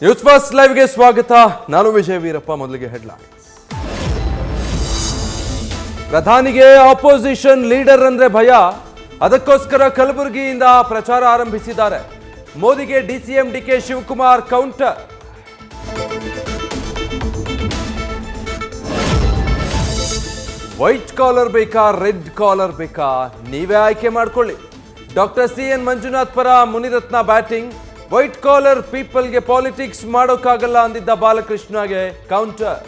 News first ಲೈವ್ಗೆ ಸ್ವಾಗತ. ನಾನು ವಿಜಯ ವೀರಪ್ಪ. ಮೊದಲಿಗೆ ಹೆಡ್ಲೈನ್ಸ್. ಪ್ರಧಾನಿಗೆ ಆಪೋಸಿಷನ್ ಲೀಡರ್ ಅಂದ್ರೆ ಭಯ, ಅದಕ್ಕೋಸ್ಕರ ಕಲಬುರಗಿಯಿಂದ ಪ್ರಚಾರ ಆರಂಭಿಸಿದ್ದಾರೆ. ಮೋದಿಗೆ DCM DK Shivakumar counter. White collar ಬೇಕಾ, ರೆಡ್ ಕಾಲರ್ ಬೇಕಾ, ನೀವೇ ಆಯ್ಕೆ ಮಾಡ್ಕೊಳ್ಳಿ. ಡಾಕ್ಟರ್ CN ಮಂಜುನಾಥ್ ಪರ ಮುನಿರತ್ನ ಬ್ಯಾಟಿಂಗ್. ವೈಟ್ ಕಾಲರ್ ಪೀಪಲ್ಗೆ ಪಾಲಿಟಿಕ್ಸ್ ಮಾಡೋಕ್ಕಾಗಲ್ಲ ಅಂದಿದ್ದ ಬಾಲಕೃಷ್ಣಗೆ ಕೌಂಟರ್.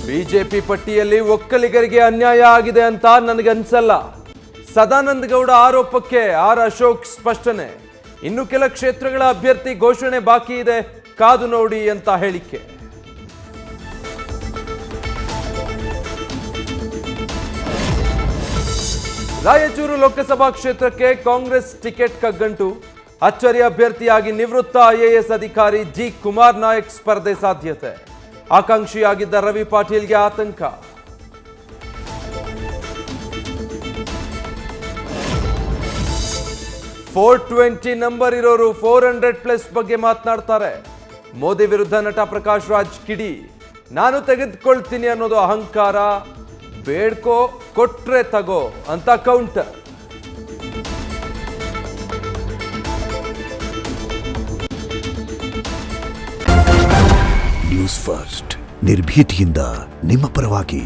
ಬಿಜೆಪಿ ಪಟ್ಟಿಯಲ್ಲಿ ಒಕ್ಕಲಿಗರಿಗೆ ಅನ್ಯಾಯ ಆಗಿದೆ ಅಂತ ನನಗನ್ಸಲ್ಲ. ಸದಾನಂದ ಗೌಡ ಆರೋಪಕ್ಕೆ ಅಶೋಕ್ ಸ್ಪಷ್ಟನೆ. ಇನ್ನು ಕೆಲ ಕ್ಷೇತ್ರಗಳ ಅಭ್ಯರ್ಥಿ ಘೋಷಣೆ ಬಾಕಿ ಇದೆ, ಕಾದು ನೋಡಿ ಅಂತ ಹೇಳಿಕೆ. ರಾಯಚೂರು ಲೋಕಸಭಾ ಕ್ಷೇತ್ರಕ್ಕೆ ಕಾಂಗ್ರೆಸ್ ಟಿಕೆಟ್ ಕಗ್ಗಂಟು. ಅಚ್ಚರಿ ಅಭ್ಯರ್ಥಿಯಾಗಿ ನಿವೃತ್ತ IAS ಅಧಿಕಾರಿ G. ಕುಮಾರ್ ನಾಯಕ್ ಸ್ಪರ್ಧೆ ಸಾಧ್ಯತೆ. ಆಕಾಂಕ್ಷಿಯಾಗಿದ್ದ ರವಿ ಪಾಟೀಲ್ಗೆ ಆತಂಕ. $420 ನಂಬರ್ ಇರೋರು 400+ ಬಗ್ಗೆ ಮಾತನಾಡ್ತಾರೆ. ಮೋದಿ ವಿರುದ್ಧ ನಟ ಪ್ರಕಾಶ್ ರಾಜ್ ಕಿಡಿ. ನಾನು ತೆಗೆದುಕೊಳ್ತೀನಿ ಅನ್ನೋದು ಅಹಂಕಾರ, ಬೇಡ್ಕೋ ಕೊಟ್ರೆ ತಗೋ ಅಂತ ಕೌಂಟರ್. ನ್ಯೂಸ್ ಫಸ್ಟ್ ನಿರ್ಭೀತಿಯಿಂದ ನಿಮ್ಮ ಪರವಾಗಿ.